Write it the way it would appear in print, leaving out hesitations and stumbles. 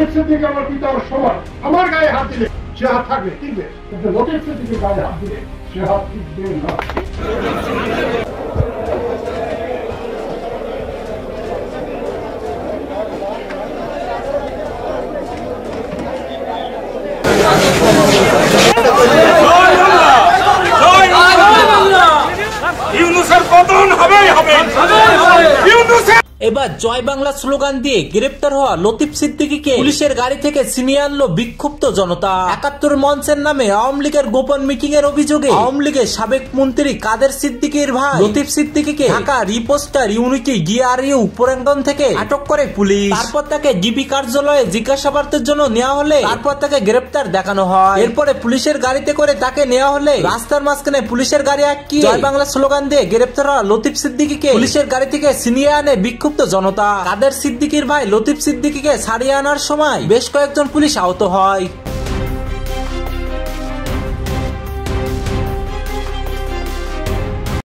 লতিফ সিদ্দিকী আমার পিতা আমার সমান, আমার গায়ে হাত দিলে সে হাত থাকবে, টিকবে, কিন্তু লতিফ সিদ্দিকীর গায়ে হাত দিলে সে হাত টিকবে না। এবার জয় বাংলা স্লোগান দিয়ে গ্রেপ্তার হওয়া লতিফ সিদ্দিকীকে পুলিশের গাড়ি থেকে ছিনিয়ে আনলো বিক্ষুব্ধ জনতা। ৭১ মঞ্চের নামে আওয়ামী লীগের গোপন মিটিং এর অভিযোগে আওয়ামী লীগের সাবেক মন্ত্রী কাদের সিদ্দিকীর ভাই লতিফ সিদ্দিকীকে ঢাকা রিপোস্টার ইউনিটি GRU প্রাঙ্গণ থেকে আটক করে পুলিশ। তারপর তাকে ডিবি কার্যালয়ে জিজ্ঞাসাবাদের জন্য নেওয়া হলে তারপর তাকে গ্রেপ্তার দেখানো হয়। এরপরে পুলিশের গাড়িতে করে তাকে নেওয়া হলে রাস্তার মাঝখানে পুলিশের গাড়ি আটকিয়ে জয় বাংলা স্লোগান দিয়ে গ্রেপ্তার হওয়া লতিফ সিদ্দিকীকে পুলিশের গাড়ি থেকে ছিনিয়ে আনে বিক্ষুব্ধ জনতা। কাদের সিদ্দিকীর ভাই লতিফ সিদ্দিকীকে ছাড়িয়ে আনার সময় বেশ কয়েকজন পুলিশ আহত হয়।